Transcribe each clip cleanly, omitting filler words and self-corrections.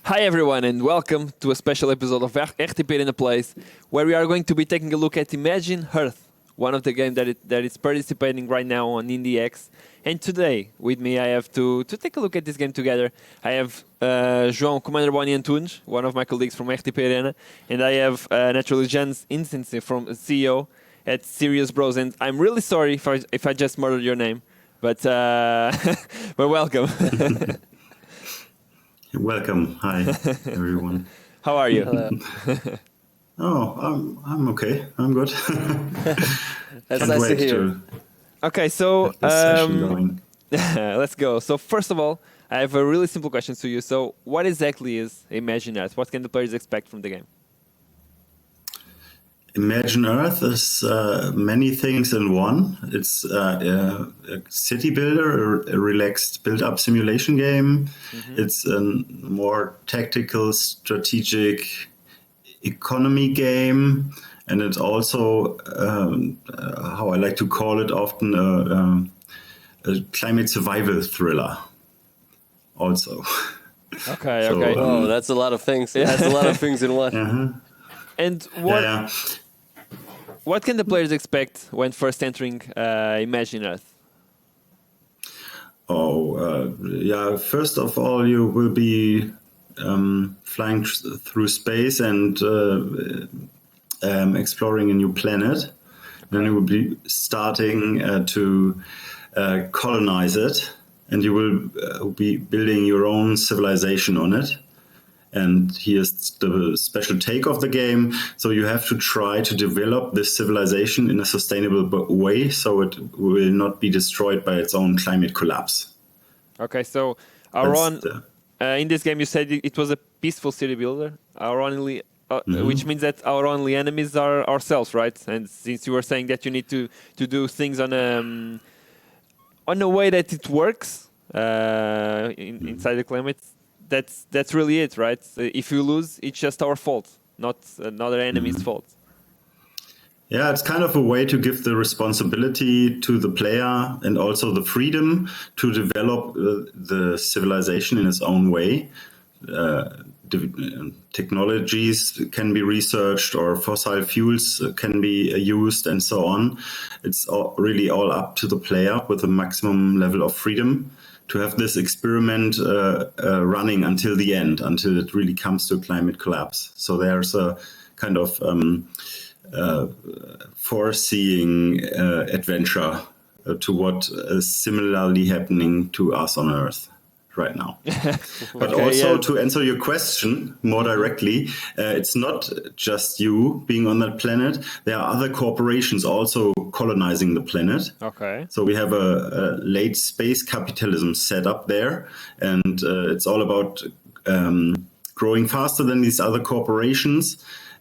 Hi everyone and welcome to a special episode of RTP Arena Plays, where we are going to be taking a look at Imagine Earth, one of the games that is participating right now on IndieX. And today, with me, I have to take a look at this game together. I have João Commander Boni Antunes, one of my colleagues from RTP Arena, and I have naturally Jans Isensee from CEO at Serious Bros. And I'm really sorry if I just murdered your name, but but welcome. Welcome. Hi, everyone. How are you? I'm okay. I'm good. That's Can't nice wait to hear. Okay, so get this session going. let's go. So first of all, I have a really simple question to you. So what exactly is Imagine Earth? What can the players expect from the game? Imagine Earth is many things in one. It's a city builder, a relaxed build-up simulation game. Mm-hmm. It's a more tactical, strategic economy game. And it's also, how I like to call it often, a climate survival thriller also. Okay, So, okay. Oh, that's a lot of things. That's a lot of things in one. Uh-huh. And what can the players expect when first entering Imagine Earth? First of all, you will be flying through space and exploring a new planet. Then you will be starting to colonize it, and you will be building your own civilization on it. And here's the special take of the game. So you have to try to develop this civilization in a sustainable way so it will not be destroyed by its own climate collapse. Okay, so in this game you said it was a peaceful city builder, which means that our only enemies are ourselves, right? And since you were saying that you need to do things on a way that it works inside the climate, that's really it, right? If you lose, it's just our fault, not another enemy's fault. Yeah, it's kind of a way to give the responsibility to the player and also the freedom to develop the civilization in its own way. Technologies can be researched or fossil fuels can be used and so on. It's really all up to the player with a maximum level of freedom to have this experiment running until the end, until it really comes to climate collapse. So there's a kind of foreseeing adventure to what is similarly happening to us on Earth right now. But to answer your question more directly, it's not just you being on that planet. There are other corporations also colonizing the planet. Okay. So we have a late space capitalism set up there, and it's all about growing faster than these other corporations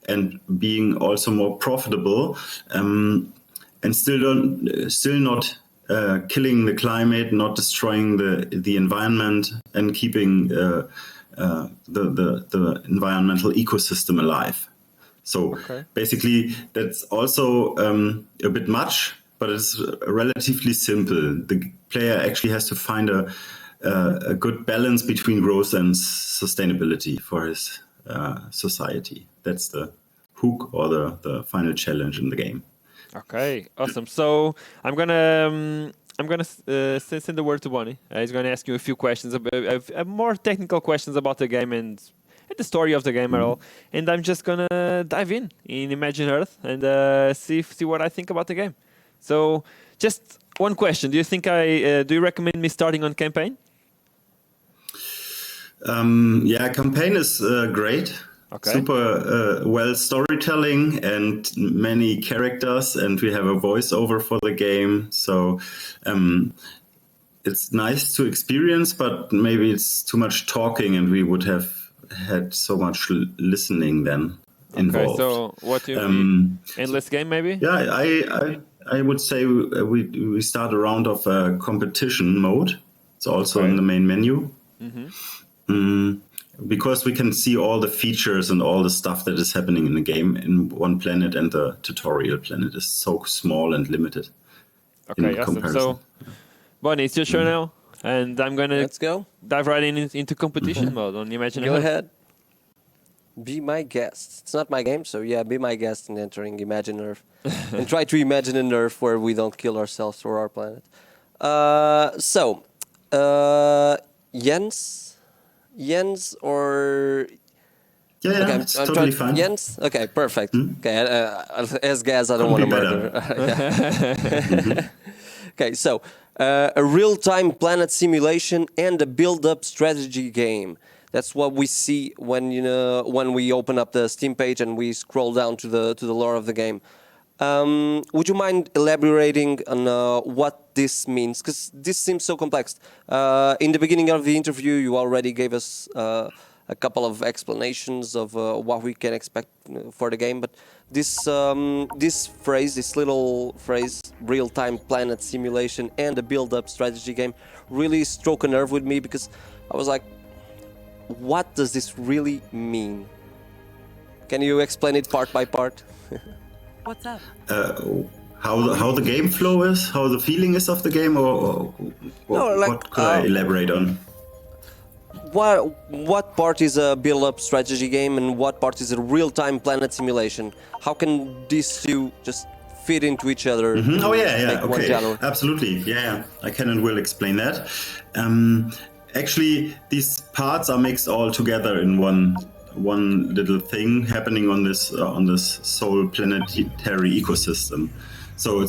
and being also more profitable, and still not killing the climate, not destroying the environment, and keeping the environmental ecosystem alive. So basically, that's also a bit much, but it's relatively simple. The player actually has to find a good balance between growth and sustainability for his society. That's the hook or the final challenge in the game. Okay, awesome. So I'm gonna send the word to Boni. He's gonna ask you a few questions, more technical questions about the game and the story of the game at all. And I'm just gonna dive in Imagine Earth and see what I think about the game. So just one question: do you recommend me starting on campaign? Campaign is great. Okay. Super well storytelling and many characters, and we have a voiceover for the game. So it's nice to experience, but maybe it's too much talking, and we would have had so much listening then involved. Okay, so what do you mean? Endless game, maybe? Yeah, I would say we start a round of competition mode. It's also in the main menu. Because we can see all the features and all the stuff that is happening in the game in one planet, and the tutorial planet is so small and limited. Okay, awesome. So, Boni, it's your show now. And I'm gonna Let's go. dive right into competition mode on Imagine Go Earth. ahead. Be my guest. It's not my game, so yeah, be my guest in entering Imagine Earth. And try to imagine an Earth where we don't kill ourselves for our planet. Jens or... Yeah, Okay, it's totally fine. Jens? Okay, perfect. Okay, as Gaz, I don't want to murder. Okay, so a real-time planet simulation and a build-up strategy game. That's what we see when we open up the Steam page and we scroll down to the lore of the game. Would you mind elaborating on what this means? Because this seems so complex. In the beginning of the interview, you already gave us a couple of explanations of what we can expect for the game, but this little phrase, real-time planet simulation and a build-up strategy game, really struck a nerve with me because I was like, what does this really mean? Can you explain it part by part? What's up? How the game flow is, how the feeling is of the game, or what could I elaborate on? What part is a build-up strategy game and what part is a real-time planet simulation? How can these two just fit into each other? Oh yeah, make one okay, genre? absolutely, yeah. I can and will explain that. Actually, these parts are mixed all together in one little thing happening on this sole planetary ecosystem. So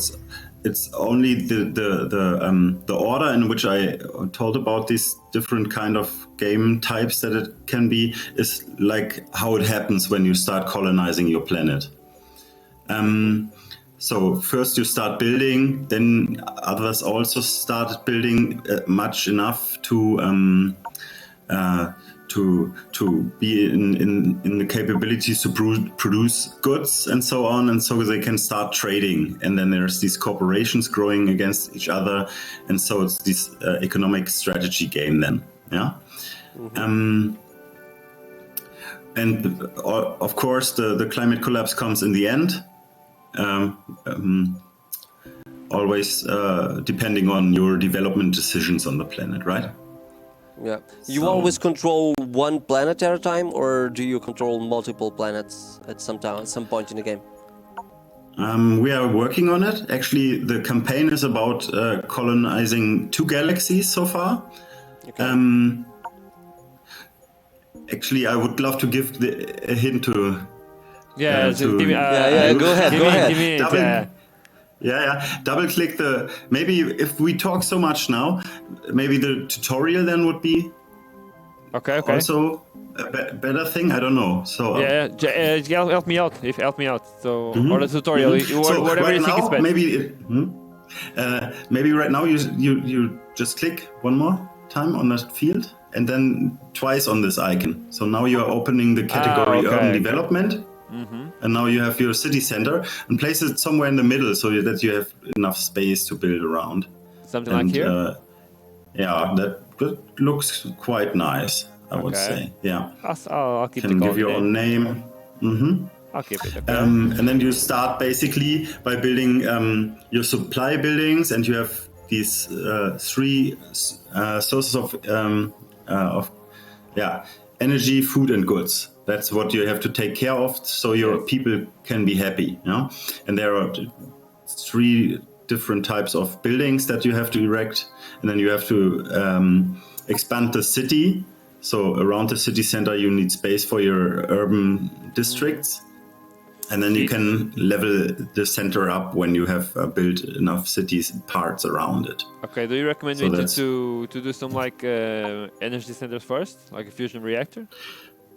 it's only the order in which I told about these different kind of game types that it can be is like how it happens when you start colonizing your planet. So first you start building, then others also started building much enough to be in the capabilities to produce goods and so on, and so they can start trading. And then there's these corporations growing against each other, and so it's this economic strategy game then, yeah. Mm-hmm. And of course the climate collapse comes in the end. Always depending on your development decisions on the planet, right? Yeah. You always control one planet at a time, or do you control multiple planets at some point in the game? We are working on it. Actually, the campaign is about colonizing 2 galaxies so far. Okay. Actually, I would love to give a hint to... Go ahead. Double click maybe if we talk so much now, maybe the tutorial then would be also a better thing. I don't know. So help me out. So or the tutorial, whatever right you think is better. Maybe right now you just click one more time on that field and then twice on this icon. So now you are opening the category urban development. Mm-hmm. And now you have your city center and place it somewhere in the middle so that you have enough space to build around. Something like here? That looks quite nice, I would say. Yeah. I'll keep Can give your own name. Mm-hmm. I'll keep it. Okay. And then you start basically by building your supply buildings, and you have these 3 sources of energy, food, and goods. That's what you have to take care of, so your people can be happy. You know? And there are 3 different types of buildings that you have to erect, and then you have to expand the city. So around the city center, you need space for your urban districts, and then you can level the center up when you have built enough cities parts around it. Okay. Do you recommend me to do some like energy centers first, like a fusion reactor?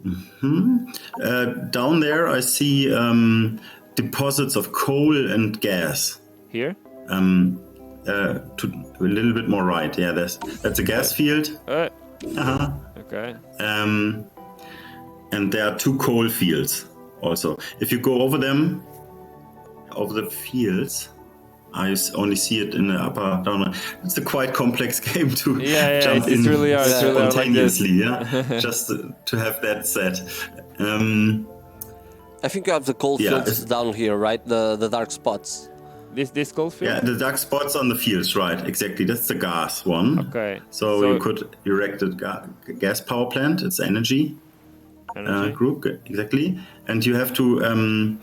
Mm-hmm. Down there, I see deposits of coal and gas. Here? A little bit more right. Yeah, that's a gas field. Okay. And there are 2 coal fields also. If you go over the fields, I only see it in the upper down. It's a quite complex game to jump in really spontaneously. Just to have that set. I think you have the coal fields down here, right? The dark spots. This coal field? Yeah, the dark spots on the fields, right? Exactly. That's the gas one. Okay. So you could erect a gas power plant. It's energy. Group, exactly. And you have to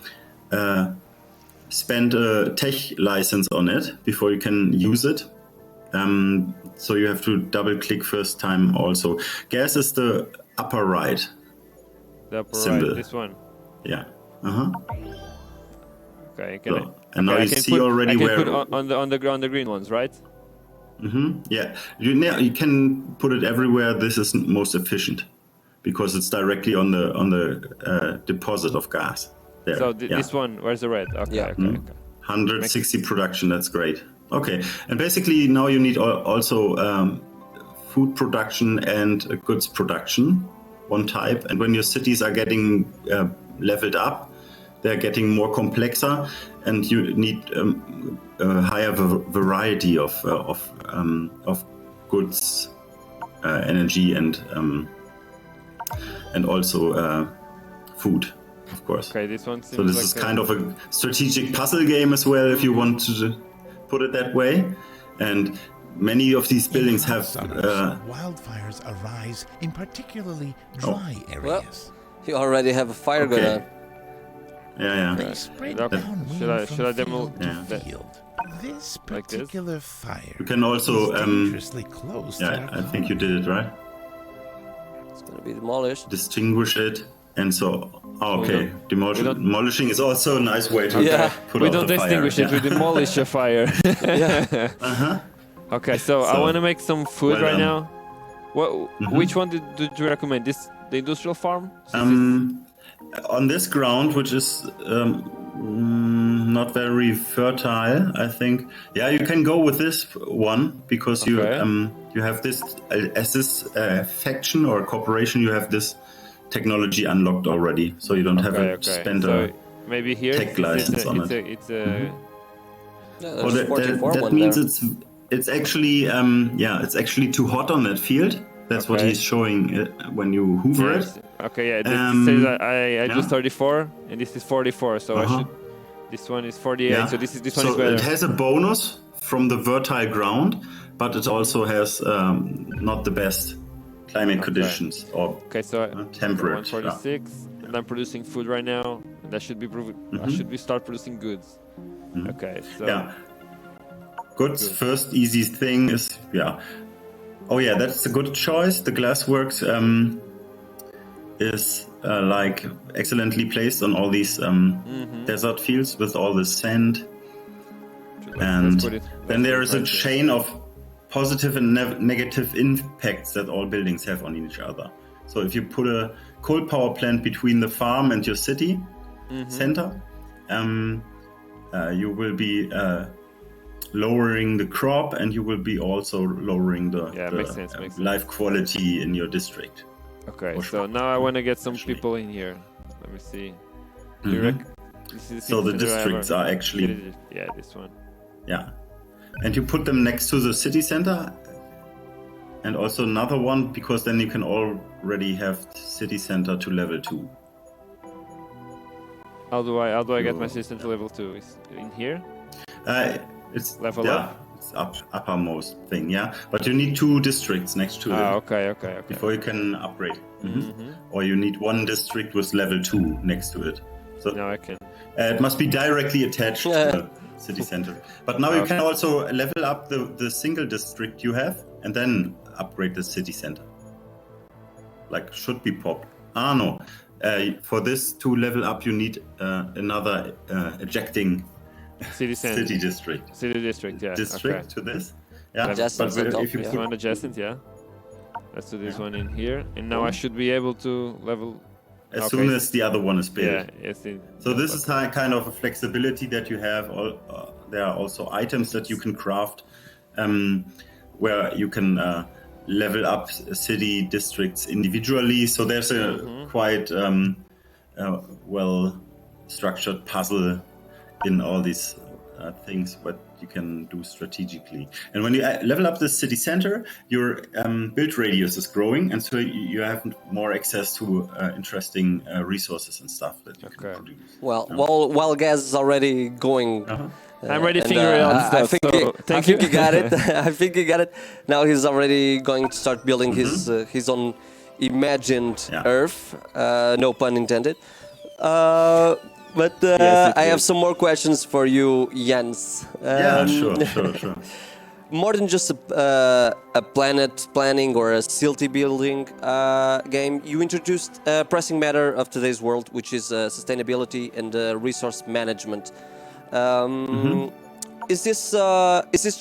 spend a tech license on it before you can use it. So you have to double click first time also. Gas is the upper right. The upper symbol. right, this one. Yeah. Okay, And now you see already I can where... put on the green ones, right? Yeah. You can put it everywhere. This is most efficient because it's directly on the deposit of gas. There. So this one, where's the red? Okay, Yeah. okay. 160 production, that's great. Okay, and basically now you need also food production and goods production, one type. And when your cities are getting leveled up, they're getting more complexer, and you need a higher variety of goods, energy, and also food, of course. Okay, this one. So this is kind of a strategic puzzle game as well, if you want to put it that way. And many of these buildings have wildfires arise in particularly dry areas. Well, you already have a fire going on. Yeah. They spread Okay. downwind Should I from demo field to field. This Like this? particular fire You can also, is dangerously close to yeah, our I think you did it right. It's going to be demolished. Distinguish it, and so okay, we don't- demolishing is also a nice way to Yeah. put we out don't the fire. extinguish it, we demolish a fire. Yeah. Okay, so I So, want to make some food well right done. now. Which one did you recommend? The industrial farm? On this ground, which is not very fertile, I think. Yeah, you can go with this one because Okay. you have this as this faction or corporation. You have this technology unlocked already, so you don't have to spend So maybe here tech license on it. It's a Yeah, Well, there's 44 that one means there. it's actually it's actually too hot on that field. That's what Okay. he's showing when you hoover it. Okay, yeah. This says I do yeah. 34 and this is 44, so I should. This one is 48, Yeah. so this one so is better. it has a bonus from the fertile ground, but it also has not the best climate conditions or Okay, so temperate. 146, and I'm producing food right now. And that should be I should be start producing goods. Okay, so Yeah. Goods first easy thing is Oh yeah, that's a good choice. The glassworks is like excellently placed on all these desert fields with all the sand. And then there is a chain of positive and negative impacts that all buildings have on each other. So if you put a coal power plant between the farm and your city center, you will be lowering the crop, and you will be also lowering the makes sense, makes sense. life quality in your district. Okay, For so sure. now I want to get some Actually. people in here. Let me see. This is So the city center districts ever- are actually Yeah, this one. and you put them next to the city center, and also another one because then you can already have city center to level 2. How do I get my system to level 2? Is in here? It's Level up? It's uppermost thing, but you need 2 districts next to it Okay. before you can upgrade. Or you need 1 district with level 2 next to it. So Now I can. it must be directly attached to the city center. But now you can also level up the single district you have and then upgrade the city center. Like should be popped. No. For this to level up, you need another ejecting City center. city district. City district, yeah. District to this. Yeah, Adjacent but to top, if you yeah. This put one adjacent, yeah. Let's do this one in here, and now I should be able to level. as soon as the other one is built. Yeah, it's in. So this is kind of a flexibility that you have. There are also items that you can craft where you can level up city districts individually. So there's a quite well-structured puzzle in all these things what you can do strategically. And when you level up the city center, your build radius is growing, and so you have more access to interesting resources and stuff that you can produce. Well, while gas is already going I'm already figuring out I stuff. think, So I think you got it. I think you got it. Now he's already going to start building his own imagined Earth. No pun intended. But Yes, I have is. some more questions for you, Jens. Sure. More than just a planet planning or a city building game, you introduced a pressing matter of today's world, which is sustainability and resource management. Is this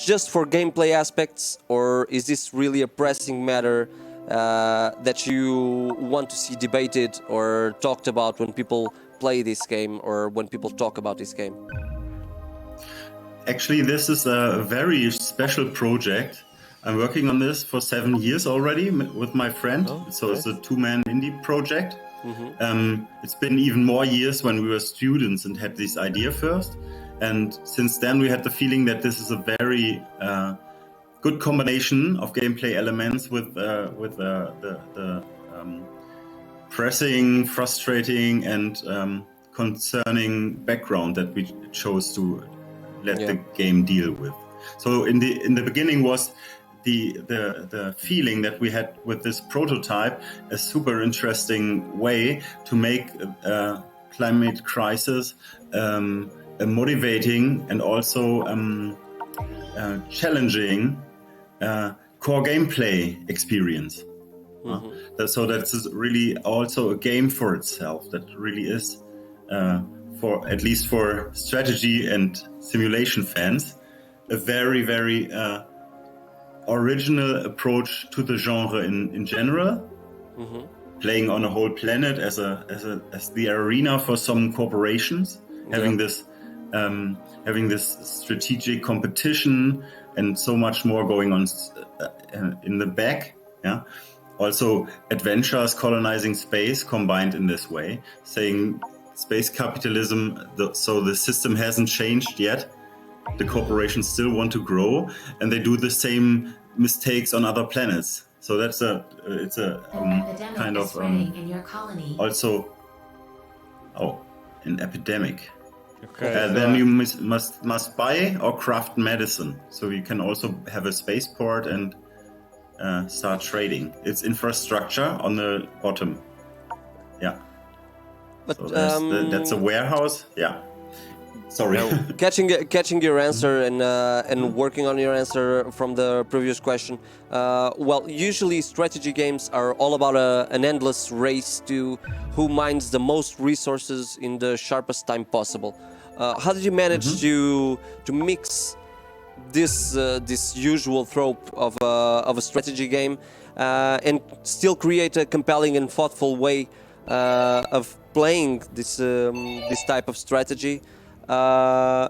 just for gameplay aspects, or is this really a pressing matter that you want to see debated or talked about when people play this game or when people talk about this game? Actually, this is a very special project. I'm working on this for 7 years already with my friend. So it's a two-man indie project. It's been even more years when we were students and had this idea first. And since then, we had the feeling that this is a very good combination of gameplay elements with the pressing, frustrating, and concerning background that we chose to let the game deal with. So in the beginning was the feeling that we had with this prototype a super interesting way to make climate crisis a motivating and also challenging core gameplay experience. So that's really also a game for itself. That really is, for at least for strategy and simulation fans, a very, very original approach to the genre in general. Playing on a whole planet as the arena for some corporations, having this strategic competition and so much more going on in the back. Yeah. Also, adventures colonizing space combined in this way, saying space capitalism, so the system hasn't changed yet. The corporations still want to grow, and they do the same mistakes on other planets. So that's it's a kind of in your colony. also an epidemic. Okay. Then you must buy or craft medicine. So you can also have a spaceport and start trading. It's infrastructure on the bottom. Yeah. But So that's a warehouse. Yeah. Sorry. catching your answer and working on your answer from the previous question. Well, usually strategy games are all about an endless race to who mines the most resources in the sharpest time possible. How did you manage to mix this usual trope of a strategy game and still create a compelling and thoughtful way of playing this type of strategy,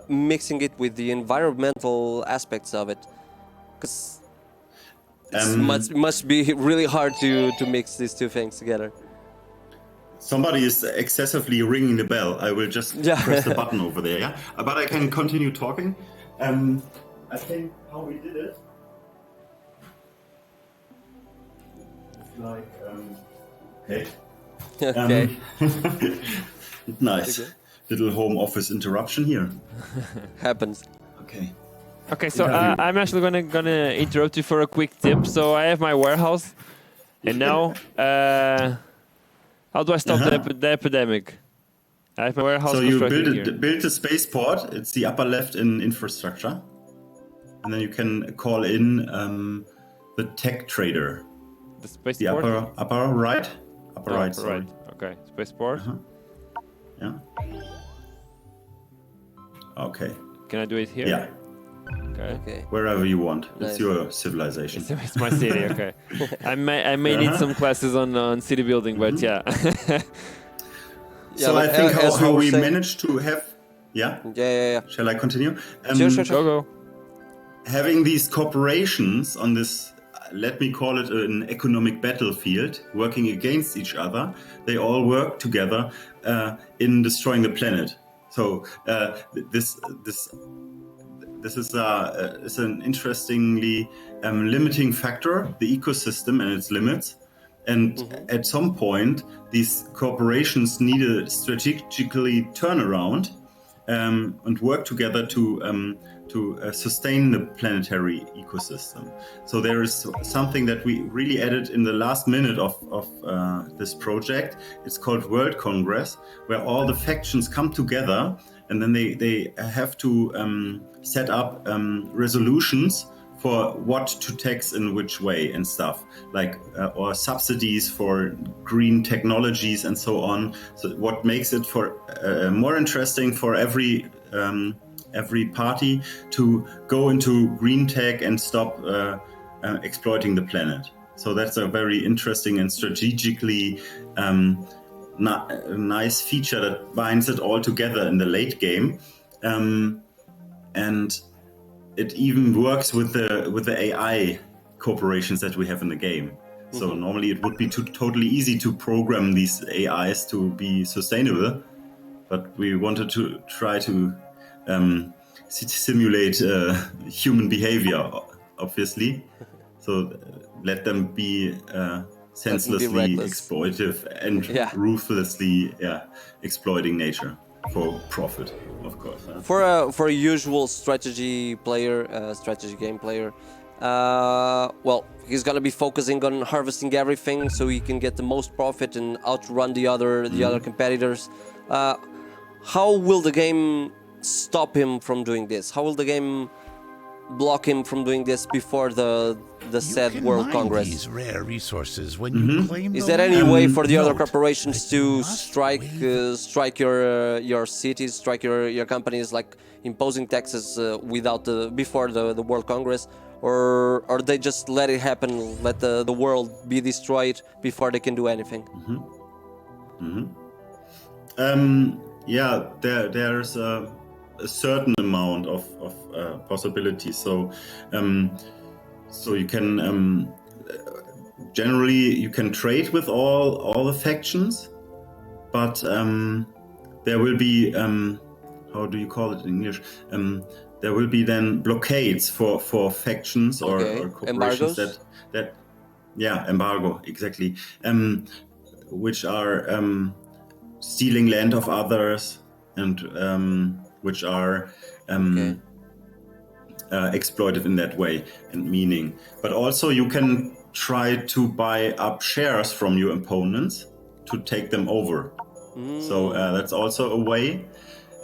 mixing it with the environmental aspects of it? Because it must be really hard to mix these two things together. Somebody is excessively ringing the bell. I will just press the button over there. Yeah, but I can continue talking. I think how we did it. It's like okay. Okay. Nice. Okay. Little home office interruption here. Happens. Okay. Okay, so I'm actually gonna interrupt you for a quick tip. So I have my warehouse, and now how do I stop the epidemic? I have my warehouse. So you constructed build a spaceport. It's the upper left in infrastructure, and then you can call in the tech trader. The space The port? upper right. Upper right. Sorry. Right. Okay, spaceport. Yeah. Okay. Can I do it here? Yeah. Okay. Okay. Wherever you want. Nice. It's your civilization. It's my city. Okay. I may need some classes on city building, but yeah. So I but think as how were we saying- managed to have. Yeah. Yeah. Shall I continue? Sure. Go. Having these corporations on this, let me call it an economic battlefield, working against each other, they all work together in destroying the planet. So this is an interestingly limiting factor, the ecosystem and its limits. And at some point, these corporations need a strategically turnaround and work together to sustain the planetary ecosystem. So there is something that we really added in the last minute of this project. It's called World Congress, where all the factions come together, and then they have to set up resolutions for what to tax in which way and stuff, like or subsidies for green technologies and so on. So what makes it for more interesting for every party to go into green tech and stop exploiting the planet. So that's a very interesting and strategically nice feature that binds it all together in the late game, and it even works with the AI corporations that we have in the game. So normally it would be totally easy to program these AIs to be sustainable, but we wanted to try to simulate human behavior, obviously. So let them be senselessly exploitive and ruthlessly exploiting nature for profit, of course. For a usual strategy game player, well, he's gonna be focusing on harvesting everything so he can get the most profit and outrun the other competitors. How will the game stop him from doing this? How will the game block him from doing this before the said World Congress? These rare resources when you claim Is the there any land. way for the other Note corporations that you to must strike your cities, strike your companies, like imposing taxes before the World Congress, or they just let it happen, let the world be destroyed before they can do anything? There's a certain amount of possibilities. So you can generally you can trade with all the factions, but there will be how do you call it in English? There will be then blockades for factions or corporations that embargo, exactly, which are stealing land of others and which are exploitive in that way and meaning. But also you can try to buy up shares from your opponents to take them over. So that's also a way.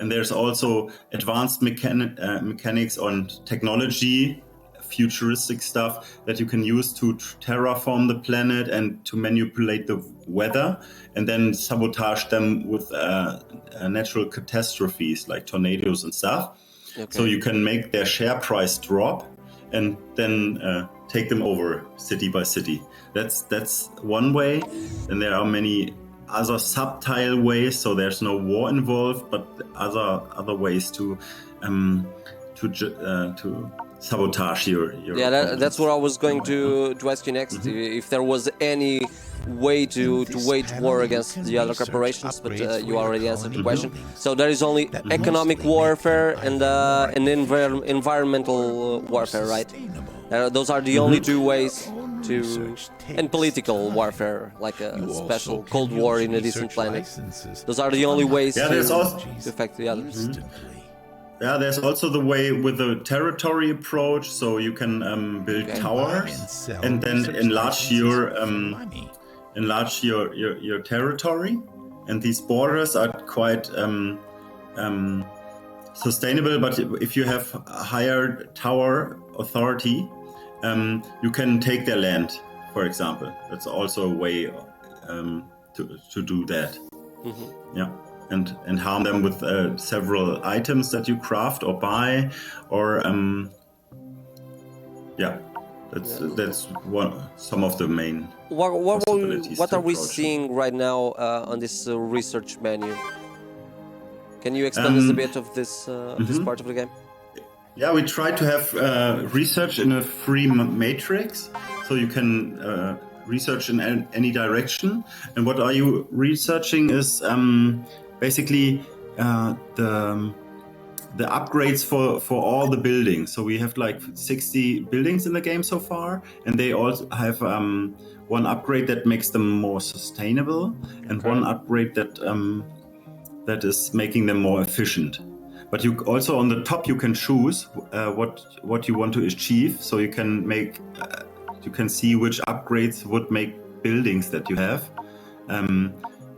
And there's also advanced mechanics on technology, futuristic stuff that you can use to terraform the planet and to manipulate the weather and then sabotage them with natural catastrophes like tornadoes and stuff. So you can make their share price drop and then take them over city by city. That's one way. And there are many other subtle ways, so there's no war involved, but other ways to sabotage your that's what I was going to ask you next. If there was any way to wage war against the other corporations, but you already answered the question. So there is only economic warfare and environmental warfare, right? Those are the only two ways and political warfare, like a special Cold War in a distant planet. Those are the only ways to affect the others. Yeah, there's also the way with the territory approach, so you can build towers and then enlarge your territory, and these borders are quite sustainable. But if you have a higher tower authority, you can take their land, for example. That's also a way to do that. Yeah. And harm them with several items that you craft or buy, or that's some of the main possibilities. What are we seeing right now on this research menu? Can you explain us a bit of this part of the game? Yeah, we try to have research in a free matrix, so you can research in any direction. And what are you researching is basically the upgrades for all the buildings. So we have like 60 buildings in the game so far, and they also have one upgrade that makes them more sustainable, and one upgrade that is making them more efficient. but you also on the top you can choose what you want to achieve. So you can make you can see which upgrades would make buildings that you have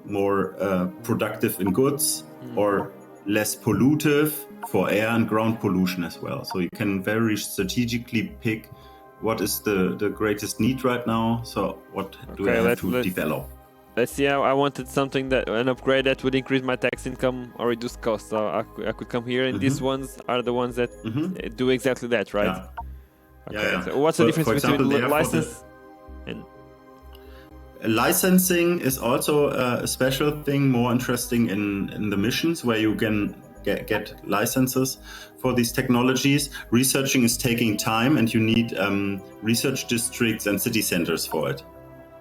more productive in goods or less pollutive for air and ground pollution as well. So you can very strategically pick what is the greatest need right now. So what do I have to develop? Let's see. I wanted something an upgrade that would increase my tax income or reduce costs. So I could come here, and these ones are the ones that do exactly that, right? Yeah. Okay. Yeah. So what's the difference example, between license and licensing is also a special thing, more interesting in the missions where you can get licenses for these technologies. Researching is taking time, and you need research districts and city centers for it.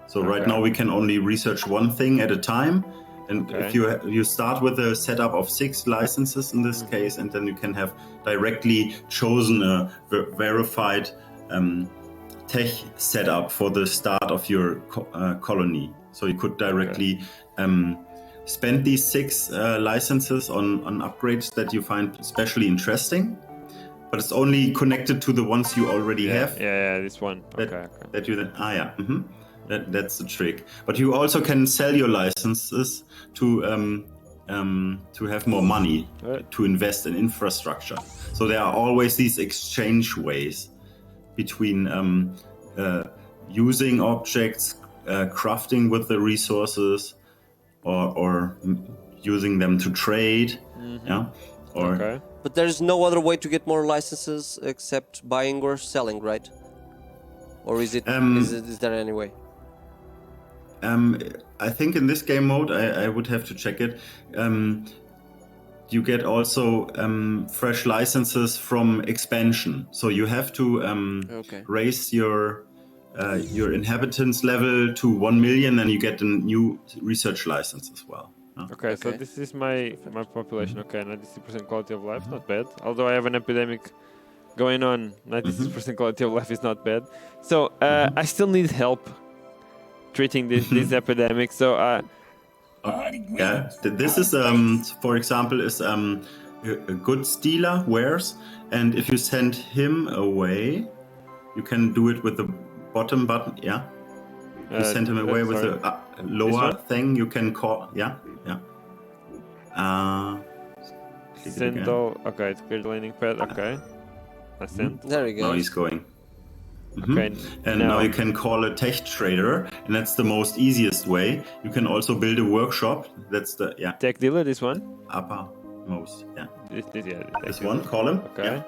So right now we can only research one thing at a time, and if you start with a setup of 6 licenses in this case, and then you can have directly chosen a verified tech setup for the start of your colony. So you could directly spend these 6 licenses on upgrades that you find especially interesting, but it's only connected to the ones you already have. Yeah, this one. That you then that's the trick. But you also can sell your licenses to have more money to invest in infrastructure. So there are always these exchange ways between using objects, crafting with the resources, or using them to trade. But there's no other way to get more licenses except buying or selling, right? Or is there any way? I think in this game mode, I would have to check it. You get also fresh licenses from expansion. So you have to raise your inhabitants level to 1 million, and you get a new research license as well. Okay, so this is my population. Okay, 96% quality of life, not bad. Although I have an epidemic going on, 96% quality of life is not bad. So I still need help treating this epidemic. So this is for example is a goods dealer wares, and if you send him away, you can do it with the bottom button. You send him away with the lower thing. You can call. Send all. Okay, it's clear the landing pad. Okay, I sent. There we go. Now he's going. Okay, and now you can call a tech trader, and that's the most easiest way. You can also build a workshop. That's the tech dealer. This one uppermost. This dealer. one column. Okay.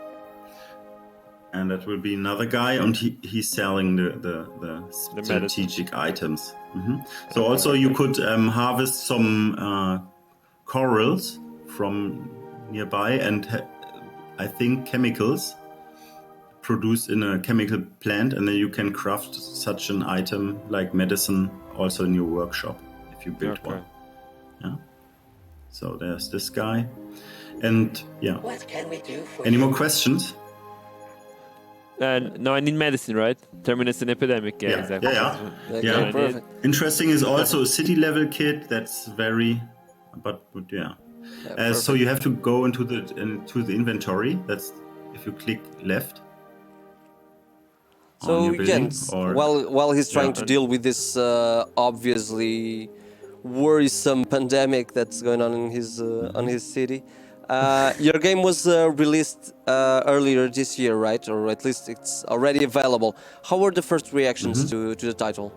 And that will be another guy, and he's selling the strategic items. So also you could harvest some corals from nearby, and I think chemicals produced in a chemical plant, and then you can craft such an item like medicine also in your workshop if you build one. So there's this guy, and What can we do for any more questions? No, I need medicine, right? Terminus an epidemic. Exactly. Perfect. Interesting is also a city level kit. That's very, so you have to go into the inventory. That's if you click left. So again, while he's trying to deal with this obviously worrisome pandemic that's going on in his city, your game was released earlier this year, right? Or at least it's already available. How were the first reactions to the title?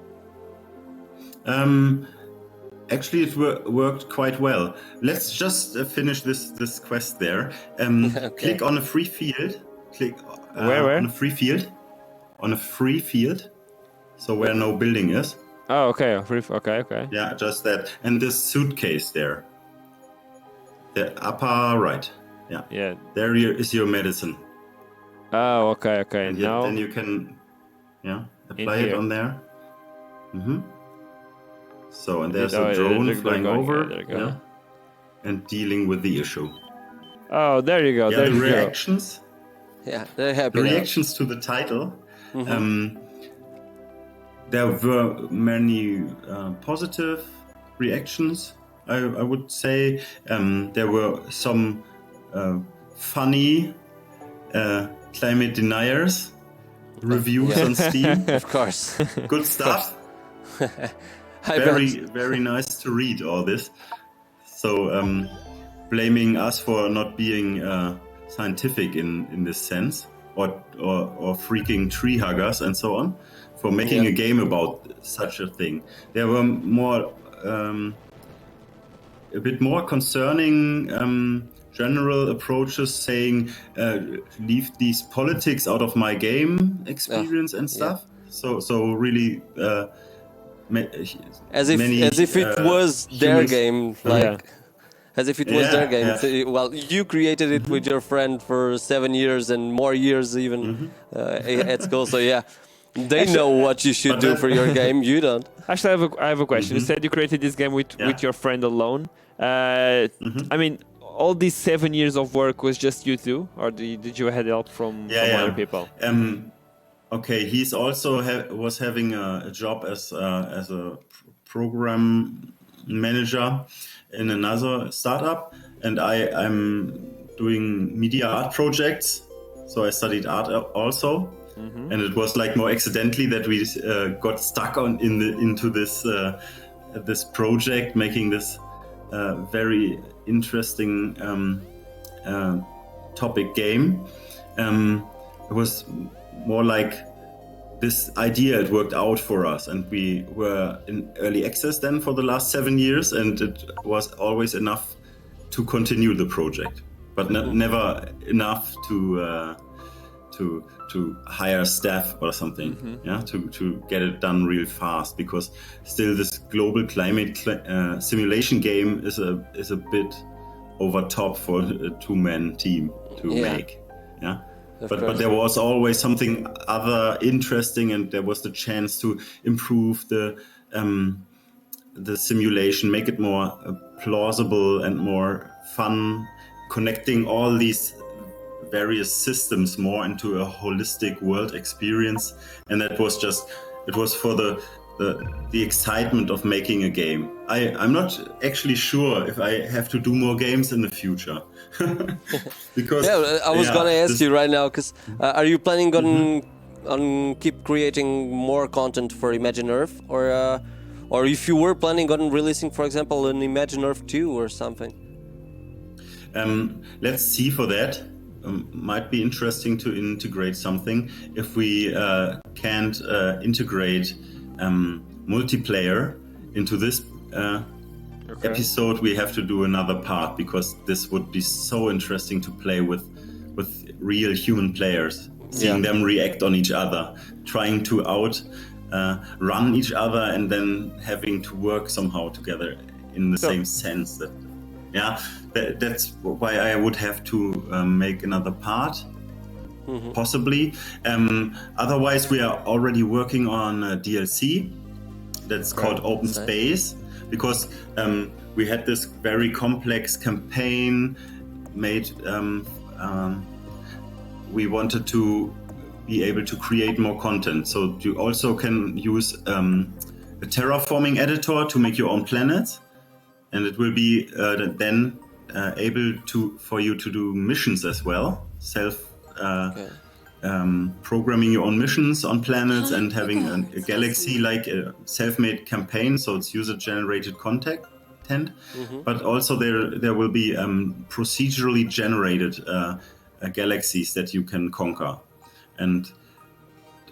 Actually, it worked quite well. Let's just finish this quest there. Click on a free field. Click where? On a free field. On a free field. So where no building is. Oh, okay. Okay. Yeah, just that. And this suitcase there. The upper right. Yeah. There is your medicine. Oh, okay. And now then you can apply it on there. So, and there's a drone flying over and dealing with the issue. Oh, there you go. The reactions. Yeah, they're happy. The reactions to the title. There were many positive reactions. I would say there were some funny climate deniers reviews on Steam. Of course. Good stuff. I bet. Very nice to read all this. So blaming us for not being scientific in this sense, or freaking tree huggers and so on, for making a game about such a thing. There were more a bit more concerning general approaches, saying leave these politics out of my game experience and stuff. So really. As if it was their game, as if it was their game. So, well, you created it with your friend for 7 years and more years even at school. So they know what you should do for your game. You don't. Actually, I have a question. You said you created this game with your friend alone. I mean, all these 7 years of work was just you two, or did you have help from other people? Okay, he's also was having a job as a program manager in another startup, and I'm doing media art projects. So I studied art also, and it was like more accidentally that we got stuck into this project, making this very interesting topic game. It was more like this idea, it worked out for us, and we were in early access then for the last 7 years, and it was always enough to continue the project, but never enough to hire staff or something, to get it done real fast, because still this global climate simulation game is a bit over top for a two-man team to make. But there was always something other interesting, and there was the chance to improve the simulation, make it more plausible and more fun, connecting all these various systems more into a holistic world experience. And that was it was for the excitement of making a game. I'm not actually sure if I have to do more games in the future. Because I was gonna ask you right now, because are you planning on keep creating more content for Imagine Earth, or if you were planning on releasing, for example, an Imagine Earth 2 or something? Let's see for that. Might be interesting to integrate something. If we can't integrate multiplayer into this episode, we have to do another part, because this would be so interesting to play with real human players, seeing them react on each other, trying to run each other, and then having to work somehow together in the same sense. That's why I would have to make another part. Possibly. Otherwise, we are already working on a DLC that's called Open Space, because we had this very complex campaign made. We wanted to be able to create more content, so you also can use a terraforming editor to make your own planets, and it will be then able for you to do missions as well, programming your own missions on planets, and having a galaxy like a self-made campaign, so it's user-generated content. But also there will be procedurally generated galaxies that you can conquer. And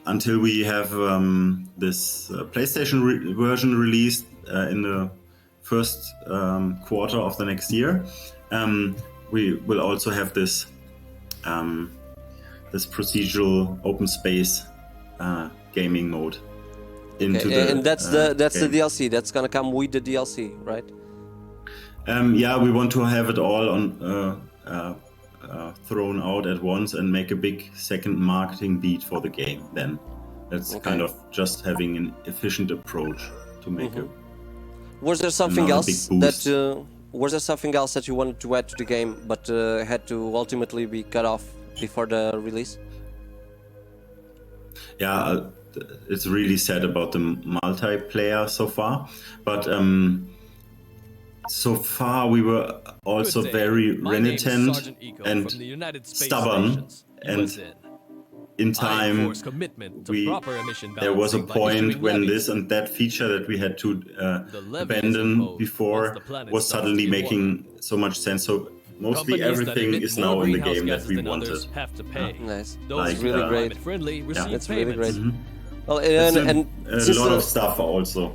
until we have this PlayStation version released in the first quarter of the next year, we will also have this procedural open space gaming mode into and that's the DLC that's gonna come with the DLC, right? We want to have it all on thrown out at once and make a big second marketing beat for the game. Then that's kind of just having an efficient approach to make it. Was there something else that you wanted to add to the game, but had to ultimately be cut off before the release? It's really sad about the multiplayer so far, but so far we were also very renitent and stubborn, and in time there was a point when this and that feature that we had to abandon before was suddenly making so much sense. So mostly everything is now in the game that we wanted. Nice. Like, That's really great. Yeah. That's really great. Well, It's and a since lot of stuff also.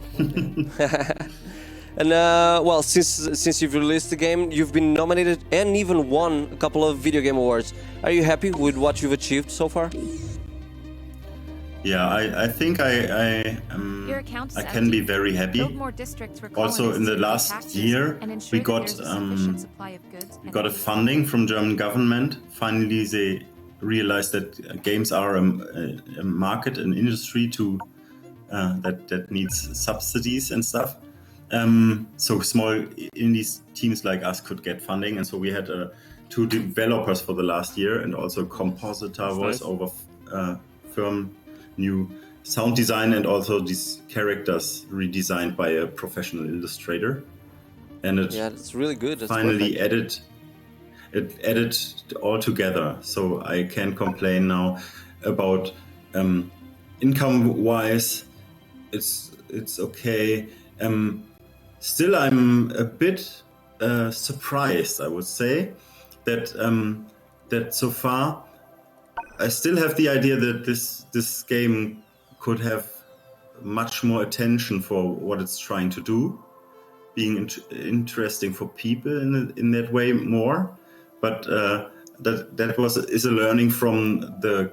and well, since you've released the game, you've been nominated and even won a couple of video game awards. Are you happy with what you've achieved so far? Yeah, I think I can be very happy. Also, in the last year, we got a funding from German government. Finally, they realized that games are a market, an industry that needs subsidies and stuff. So small indie teams like us could get funding, and so we had 2 developers for the last year, and also a compositor, voiceover firm, new sound design, and also these characters redesigned by a professional illustrator. And it's really good. That's finally perfect. added all together. So I can complain now about income wise. It's okay. Still, I'm a bit surprised, I would say, that so far I still have the idea that this game could have much more attention for what it's trying to do, being interesting for people in that way more. But that is a learning from the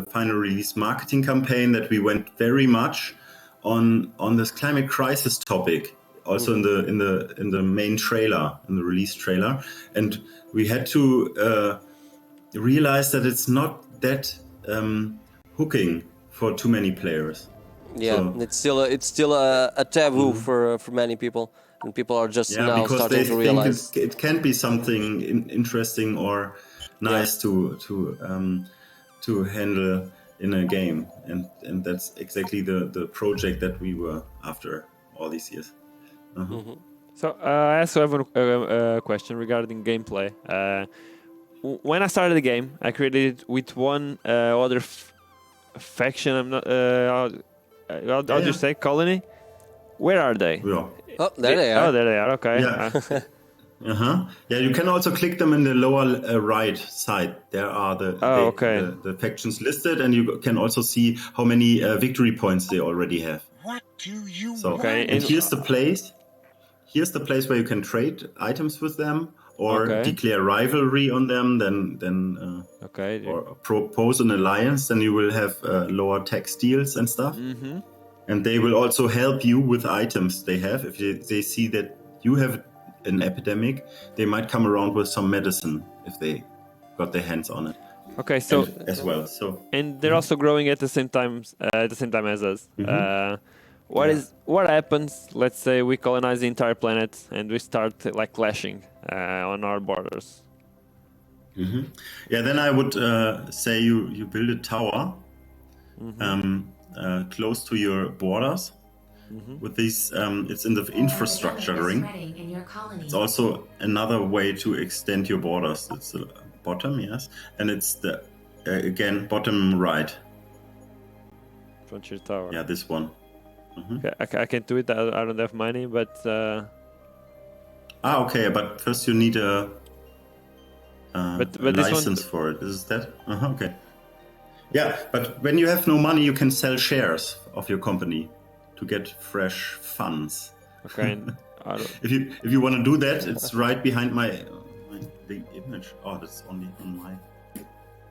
final release marketing campaign, that we went very much on this climate crisis topic, also in the main trailer, in the release trailer, and we had to realize that it's not that hooking for too many players. Yeah, so, it's still a taboo for many people, and people are just now because starting they to realize think it can be something interesting or nice to handle in a game, and that's exactly the project that we were after all these years. So I also have a question regarding gameplay. When I started the game, I created it with one other faction. I'm not. How do you say colony? Where are they? Yeah. Oh, there they are. Oh, there they are. Okay. Yeah. Yeah, you can also click them in the lower right side. There are the factions listed, and you can also see how many victory points they already have. What do you So, want? and here's the place. Here's the place where you can trade items with them, or declare rivalry on them. Then or propose an alliance. Then you will have lower tax deals and stuff. Mm-hmm. And they will also help you with items they have. If they see that you have an epidemic, they might come around with some medicine if they got their hands on it. Okay, so as well. So and they're also growing at the same time as us. What happens? Let's say we colonize the entire planet and we start like clashing on our borders. Yeah, then I would say you build a tower close to your borders. With these, it's in the infrastructure ring. It's also another way to extend your borders. It's the bottom, yes, and it's the again bottom right. Frontier tower. Yeah, this one. Okay, I can do it. I don't have money, but. Okay, but first you need a but license for it. Is that? Okay. Yeah, but when you have no money, you can sell shares of your company to get fresh funds. Okay. If you want to do that, it's right behind my big image. Oh, that's only on my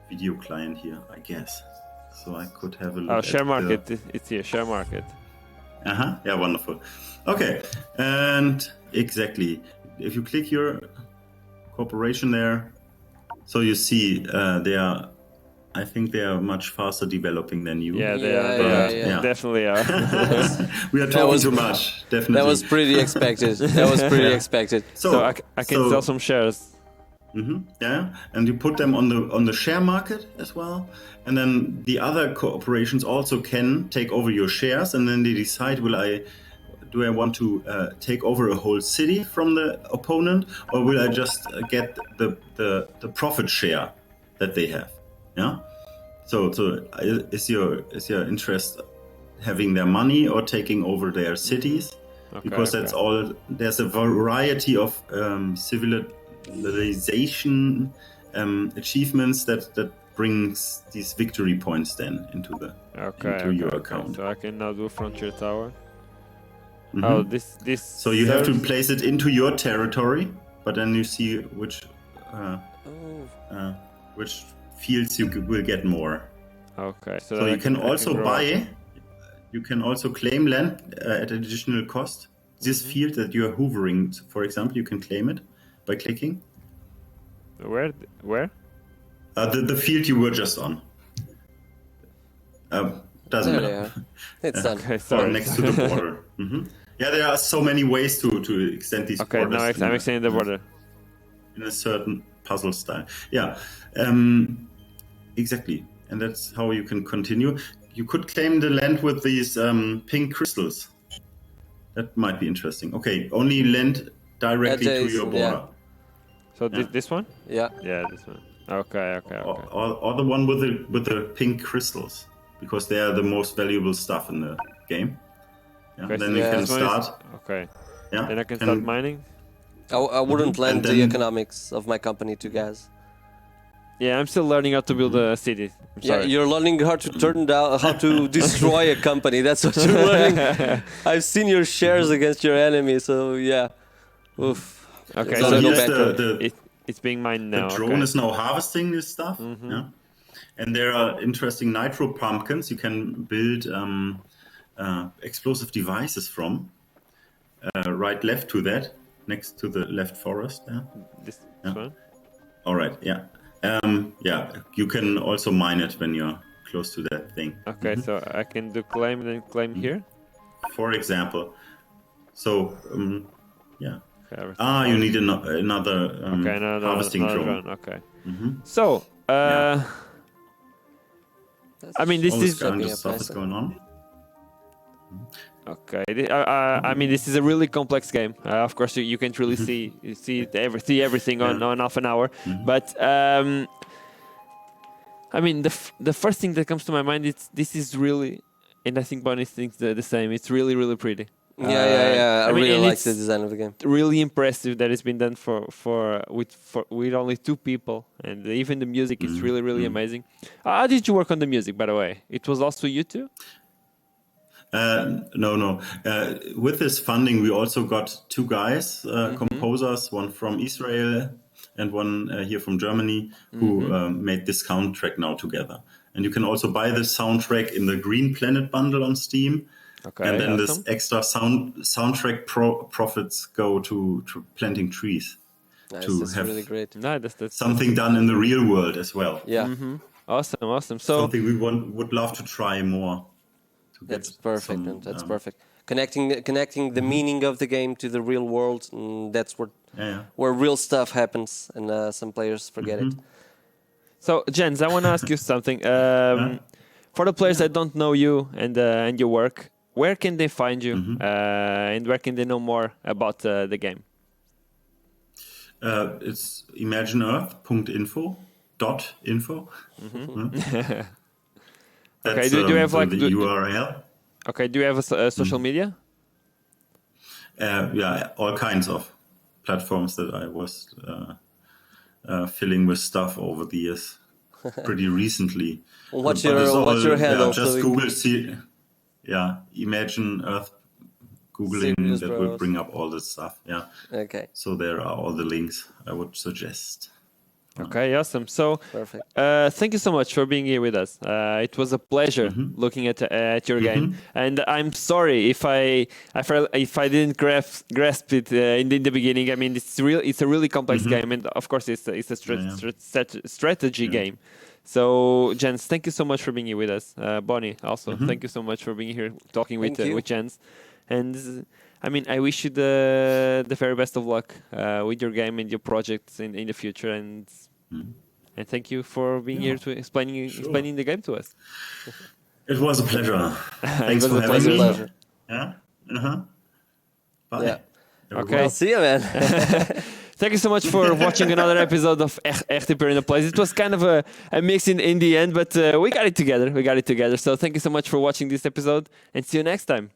video client here, I guess. So I could have a look. Oh, share market. It's here. Share market. Yeah, wonderful. Okay, and exactly. If you click your corporation there, so you see they are. I think they are much faster developing than you. Yeah, they are. Definitely are. We are talking too much. Definitely. That was pretty expected. Expected. So I can sell some shares. Yeah, and you put them on the share market as well, and then the other corporations also can take over your shares, and then they decide: do I want to take over a whole city from the opponent, or will I just get the profit share that they have? Yeah. So is your interest having their money or taking over their cities? Because that's all. There's a variety of civilization achievements that brings these victory points then into your account. So I can now do Frontier Tower. Mm-hmm. Oh, this. So you have to place it into your territory, but then you see which fields you will get more. Okay. So you can also buy. You can also claim land at additional cost. This field that you are hoovering, for example, you can claim it by clicking. Where? The field you were just on. Doesn't matter. It's done. Okay, sorry. Next to the border. Mm-hmm. Yeah, there are so many ways to extend these borders. Okay, now I'm extending the border. In a certain puzzle style. Yeah, exactly. And that's how you can continue. You could claim the land with these pink crystals. That might be interesting. Okay, only land directly to your border. Yeah. So this one? Yeah. Yeah, this one. Okay. Or the one with the pink crystals, because they are the most valuable stuff in the game. Yeah. Okay, Then so you can this one is- start. Okay. Yeah. Then I can start mining. I wouldn't lend And the then- economics of my company to guys. Yeah, I'm still learning how to build a city. I'm Yeah, sorry. you're learning how to how to destroy a company. That's what you're learning. I've seen your shares against your enemy, so yeah. Oof. Okay, So so go here's back it's being mined now. The drone okay. is now harvesting this stuff. Yeah? And there are interesting nitro pumpkins you can build explosive devices from. Left to that, next to the left forest. Yeah. This Yeah. one? All right. Yeah. You can also mine it when you're close to that thing. Okay, so I can do claim and then claim here. For example. So, yeah. Okay, everything. You need another Okay, another harvesting drone. Okay. Mhm. So, Yeah. I mean, this All this is kind of up stuff is nicer. going on. okay. I mean, this is a really complex game. Of course, you can't really see everything on half an hour. But I mean, the first thing that comes to my mind is this is really, and I think Bonnie thinks the same. It's really, really pretty. Yeah. I mean, really and like it's the design of the game. really impressive that it's been done with only 2 people, and even the music is really amazing. How did you work on the music, by the way? It was also you two? No. With this funding, we also got 2 guys, composers, one from Israel and one here from Germany, who made this soundtrack now together. And you can also buy the soundtrack in the Green Planet bundle on Steam. Okay, And then awesome. this extra soundtrack profits go to planting trees. Nice, To that's have really great. No, that's something done in the real world as well. Yeah, awesome. So Something we would love to try more. To that's get perfect. some, And that's perfect. Connecting the meaning of the game to the real world, that's where real stuff happens, and some players forget it. So, Jens, I want to ask you something. For the players that don't know you and your work, where can they find you, and where can they know more about the game? It's imagineearth.info. .info. Okay, do you have the URL? Okay, do you have a social media? Yeah, all kinds of platforms that I was filling with stuff over the years, pretty recently. What's But it's your handle? Yeah, just so Google. Imagine Earth. Googling Serious that will bros. bring up all this stuff. Yeah. Okay, So there are all the links I would suggest. Okay, awesome. So, perfect. thank you so much for being here with us. It was a pleasure looking at your game, and I'm sorry if I didn't grasp it in the beginning. I mean, it's a really complex game, and of course, it's a strategy game. So, Jens, thank you so much for being here with us. Bonnie, also, thank you so much for being here talking with Jens. And I mean, I wish you the very best of luck with your game and your projects in the future. And thank you for being here to explaining the game to us. It was a pleasure. Thanks for having me. Pleasure. Yeah. Bye. Yeah. Okay. Well, see you, man. Thank you so much for watching another episode of RTP Arena Plays. It was kind of a mix in the end, but we got it together. So thank you so much for watching this episode, and see you next time.